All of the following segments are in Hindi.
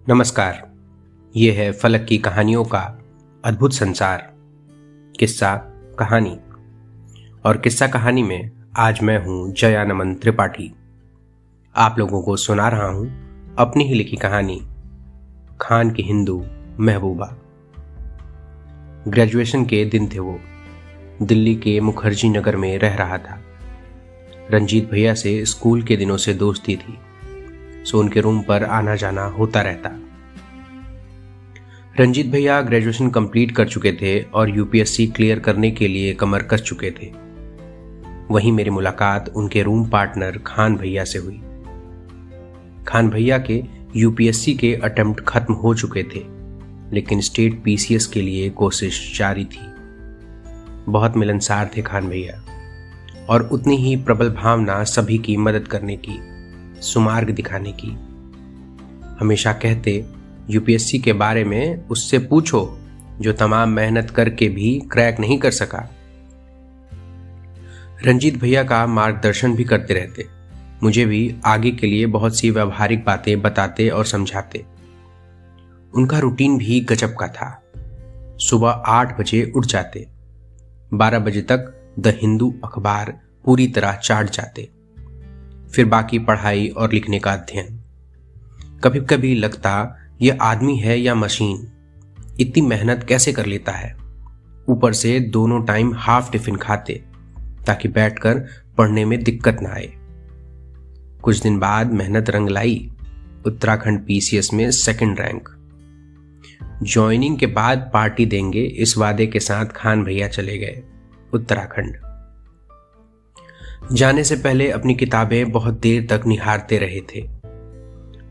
नमस्कार। ये है फलक की कहानियों का अद्भुत संसार, किस्सा कहानी। और किस्सा कहानी में आज मैं हूं जयानमन त्रिपाठी। आप लोगों को सुना रहा हूं अपनी ही लिखी कहानी, खान की हिंदू महबूबा। ग्रेजुएशन के दिन थे। वो दिल्ली के मुखर्जी नगर में रह रहा था। रंजीत भैया से स्कूल के दिनों से दोस्ती थी, सो उनके रूम पर आना जाना होता रहता। रंजीत भैया ग्रेजुएशन कंप्लीट कर चुके थे और यूपीएससी क्लियर करने के लिए कमर कस चुके थे। वहीं मेरी मुलाकात उनके रूम पार्टनर खान भैया से हुई। खान भैया के यूपीएससी के अटेम्प्ट खत्म हो चुके थे, लेकिन स्टेट पीसीएस के लिए कोशिश जारी थी। बहुत मिलनसार थे खान भैया, और उतनी ही प्रबल भावना सभी की मदद करने की, सुमार्ग दिखाने की। हमेशा कहते, यूपीएससी के बारे में उससे पूछो जो तमाम मेहनत करके भी क्रैक नहीं कर सका। रंजीत भैया का मार्गदर्शन भी करते रहते, मुझे भी आगे के लिए बहुत सी व्यवहारिक बातें बताते और समझाते। उनका रूटीन भी गजब का था। सुबह 8 बजे उठ जाते, 12 बजे तक द हिंदू अखबार पूरी तरह चाट जाते, फिर बाकी पढ़ाई और लिखने का अध्ययन। कभी कभी लगता यह आदमी है या मशीन, इतनी मेहनत कैसे कर लेता है। ऊपर से दोनों टाइम हाफ टिफिन खाते ताकि बैठकर पढ़ने में दिक्कत ना आए। कुछ दिन बाद मेहनत रंग लाई, उत्तराखंड पीसीएस में 2nd रैंक। ज्वाइनिंग के बाद पार्टी देंगे, इस वादे के साथ खान भैया चले गए उत्तराखंड। जाने से पहले अपनी किताबें बहुत देर तक निहारते रहे थे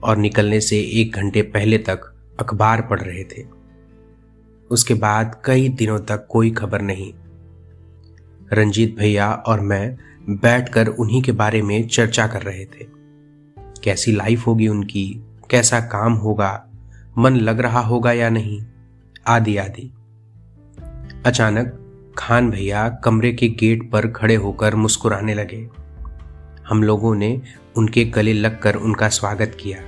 और निकलने से 1 घंटे पहले तक अखबार पढ़ रहे थे। उसके बाद कई दिनों तक कोई खबर नहीं। रंजीत भैया और मैं बैठकर उन्हीं के बारे में चर्चा कर रहे थे। कैसी लाइफ होगी उनकी, कैसा काम होगा, मन लग रहा होगा या नहीं, आदि आदि। अचानक खान भैया कमरे के गेट पर खड़े होकर मुस्कुराने लगे। हम लोगों ने उनके गले लगकर उनका स्वागत किया।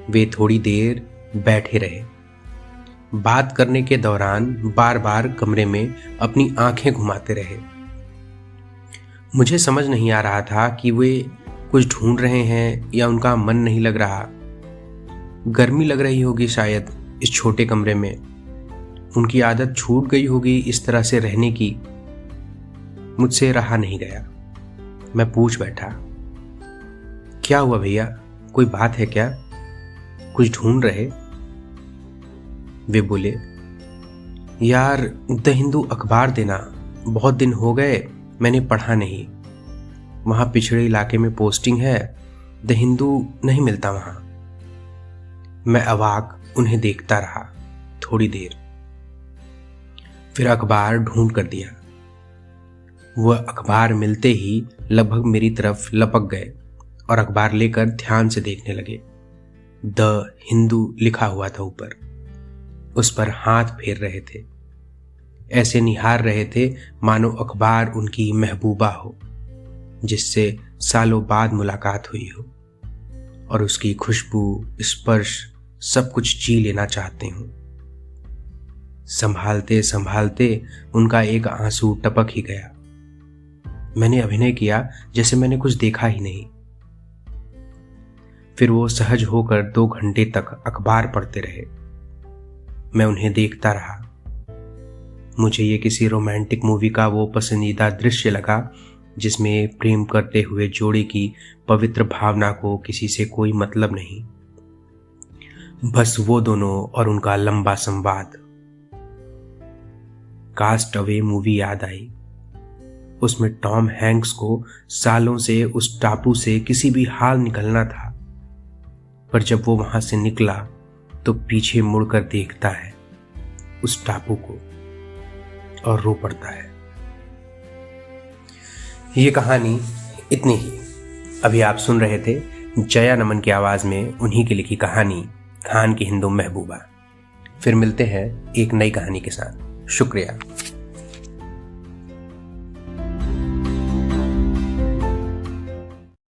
वे थोड़ी देर बैठे रहे। बात करने के दौरान बार बार कमरे में अपनी आंखें घुमाते रहे। मुझे समझ नहीं आ रहा था कि वे कुछ ढूंढ रहे हैं या उनका मन नहीं लग रहा। गर्मी लग रही होगी शायद इस छोटे कमरे में। उनकी आदत छूट गई होगी इस तरह से रहने की। मुझसे रहा नहीं गया। मैं पूछ बैठा, क्या हुआ भैया, कोई बात है क्या, कुछ ढूंढ रहे? वे बोले, यार द हिंदू अखबार देना, बहुत दिन हो गए मैंने पढ़ा नहीं। वहां पिछड़े इलाके में पोस्टिंग है, द हिंदू नहीं मिलता वहां। मैं अवाक उन्हें देखता रहा थोड़ी देर, फिर अखबार ढूंढ कर दिया। वह अखबार मिलते ही लगभग मेरी तरफ लपक गए और अखबार लेकर ध्यान से देखने लगे। द हिंदू लिखा हुआ था ऊपर। उस पर हाथ फेर रहे थे, ऐसे निहार रहे थे मानो अखबार उनकी महबूबा हो, जिससे सालों बाद मुलाकात हुई हो और उसकी खुशबू, स्पर्श सब कुछ जी लेना चाहते हूं। संभालते संभालते उनका एक आंसू टपक ही गया। मैंने अभिनय किया जैसे मैंने कुछ देखा ही नहीं। फिर वो सहज होकर 2 घंटे तक अखबार पढ़ते रहे। मैं उन्हें देखता रहा। मुझे ये किसी रोमांटिक मूवी का वो पसंदीदा दृश्य लगा जिसमें प्रेम करते हुए जोड़ी की पवित्र भावना को किसी से कोई मतलब नहीं, बस वो दोनों और उनका लंबा संवाद। कास्ट अवे मूवी याद आई। उसमें टॉम हैंक्स को सालों से उस टापू से किसी भी हाल निकलना था, पर जब वो वहां से निकला तो पीछे मुड़कर देखता है उस टापू को और रो पड़ता है। ये कहानी इतनी ही। अभी आप सुन रहे थे जयानमन की आवाज में उन्हीं की लिखी कहानी, खान की हिंदू महबूबा। फिर मिलते हैं एक नई कहानी के साथ। शुक्रिया।